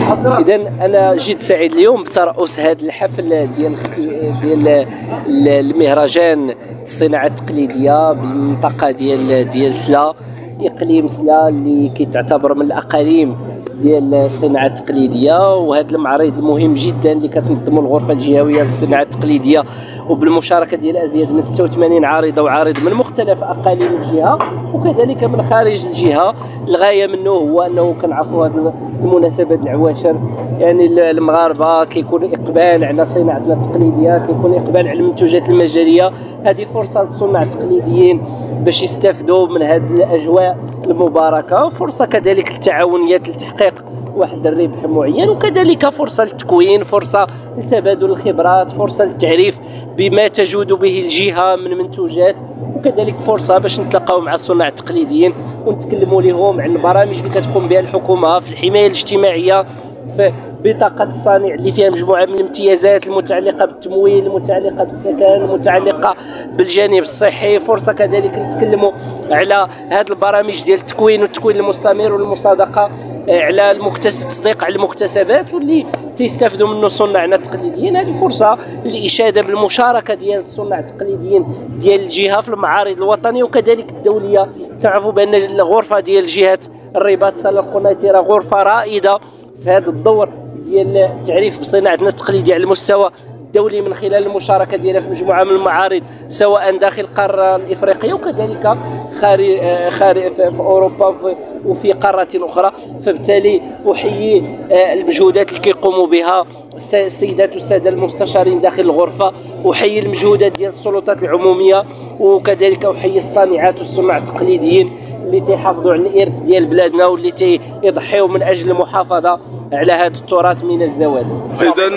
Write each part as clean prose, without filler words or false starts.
اذا انا جد سعيد اليوم بترأس هذا الحفل ديال المهرجان الصناعه التقليديه بالمنطقه ديال سلا، اقليم سلا اللي كيتعتبر من الاقاليم ديال الصناعه التقليديه. وهذا المعرض المهم جدا اللي كتنظمه الغرفه الجهويه للصناعه التقليديه وبالمشاركه ديال ازيد من 86 عارضه وعارض من مختلف اقاليم الجهه وكذلك من خارج الجهه. الغايه منه هو انه كنعرفوا هذه المناسبات العواشر، يعني المغاربه كيكون اقبال على صناعتنا التقليديه، كيكون اقبال على المنتوجات المجاليه. هذه فرصه للصناع التقليديين باش يستافدوا من هذه الاجواء المباركه، وفرصه كذلك للتعاونيات لتحقيق واحد الربح معين، وكذلك فرصه للتكوين، فرصه لتبادل الخبرات، فرصه للتعريف بما تجود به الجهه من منتوجات، وكذلك فرصه باش نتلاقاو مع الصناع التقليديين ونتكلموا لهم عن البرامج اللي كتقوم بها الحكومه في الحمايه الاجتماعيه، في بطاقه الصانع اللي فيها مجموعه من الامتيازات المتعلقه بالتمويل، المتعلقه بالسكن، المتعلقه بالجانب الصحي. فرصه كذلك نتكلموا على هذه البرامج ديال التكوين والتكوين المستمر والمصادقه على التصديق على المكتسبات واللي تيستافدوا منه صناعنا التقليديين. هذه فرصه للاشاده بالمشاركه ديال الصناع التقليديين ديال الجهه في المعارض الوطنيه وكذلك الدوليه. تعرفوا بان الغرفه ديال جهه الرباط سلا القنيطره غرفه رائده في هذا الدور ديال التعريف بصناعتنا التقليديه على المستوى الدولي من خلال المشاركه ديالها في مجموعه من المعارض سواء داخل القاره الافريقيه وكذلك خارج في اوروبا وفي قارات اخرى. فبالتالي احيي المجهودات اللي كيقوموا بها السيدات والساده المستشارين داخل الغرفه، احيي المجهودات ديال السلطات العموميه، وكذلك احيي الصانعات والصناع التقليديين اللي تيحافظوا على الارث ديال بلادنا واللي تيضحيوا من اجل المحافظه على هذا التراث من الزوال. اذا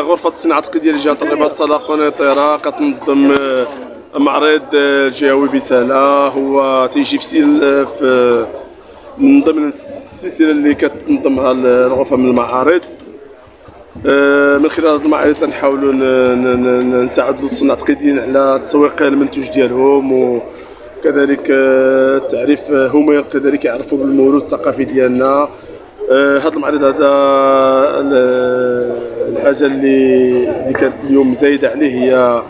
غرفه الصناعه التقليديه لجهه الرباط سلا القنيطره كتنظم معرض جهوي بسلا، هو تيجي في من ضمن السلسله اللي كتنظمها الغرفه من المعارض. من خلال هذا المعرض تنحاولوا نساعدوا الصناع التقليديين على تسويق المنتوج ديالهم وكذلك التعريف، هما كذلك يعرفوا بالموروث الثقافي ديالنا. هذا المعرض هذا الحاجه اللي كانت اليوم زايده عليه هي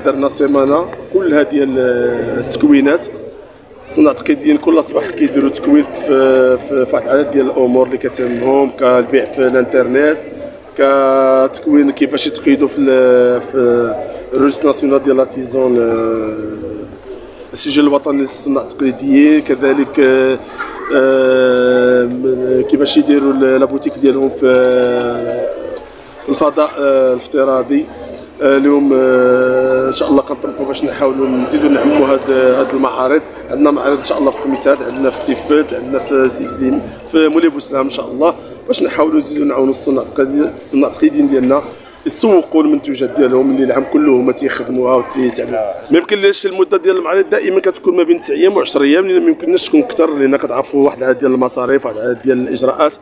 درنا سيمانه كل هذه التكوينات. الصناع التقليديين كل صباح كيديروا تكوين في واحد العدد ديال الامور اللي كتهمهم، كالبيع في الانترنت، كتكوين كيفاش يتقيدوا في الريجستر ناسيونال ديال لاتيزون، السجل الوطني للصناع التقليديين، كذلك كيفاش يديروا لابوتيك ديالهم في الفضاء الافتراضي. اليوم ان شاء الله كنطلقوا باش نحاولوا نزيدوا نعموا هاد المعارض. عندنا معارض ان شاء الله في خميسات، عندنا في تيفلت، عندنا في سيسليم، في مولاي بوسلام ان شاء الله، باش نحاولوا نزيدوا نعاونوا الصناع التقليديين ديالنا يسوقوا المنتوجات ديالهم اللي العام كله هما تيخدموها وتيتعملوا. ما يمكنليش المده ديال المعرض دائما كتكون ما بين 9 ايام و10 ايام، لان ما يمكنناش تكون اكثر، لان كتعرفوا واحد العدد ديال المصاريف، واحد العدد ديال الاجراءات،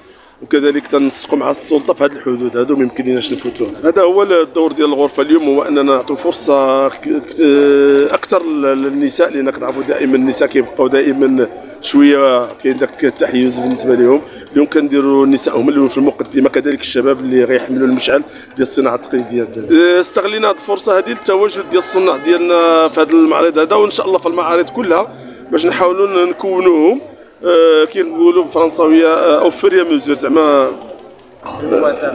وكذلك تنسقوا مع السلطه في هذه الحدود هذو ما يمكنناش نفوتوه. هذا هو الدور ديال الغرفه اليوم، هو اننا نعطوا فرصه اكثر للنساء، لان كنعرفوا دائما النساء كيبقاو دائما شويه كاين داك التحيز بالنسبه لهم. اليوم كنديروا النساء هما اللي في المقدمه، كذلك الشباب اللي غيحملوا المشعل ديال الصناعه التقليديه. استغلينا هذه الفرصه هذه للتواجد ديال الصناع ديالنا في هذا المعرض هذا، وان شاء الله في المعارض كلها باش نحاولوا نكونوهم كي نقولوا بالفرنساويه او فريا ميزور، زعما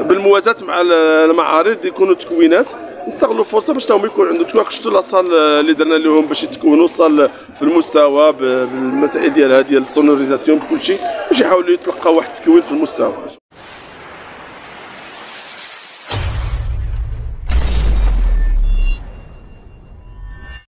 بالموازاه مع المعارض يكونوا تكوينات. نستغلوا الفرصه باش تاهم يكون عندهم تكوين. شفتوا لاصال اللي درنا لهم باش يتكونوا صال في المستوى بالمسائل ديالها ديال السونوريزاسيون بكل شيء، باش يحاولوا يتلقاو واحد التكوين في المستوى.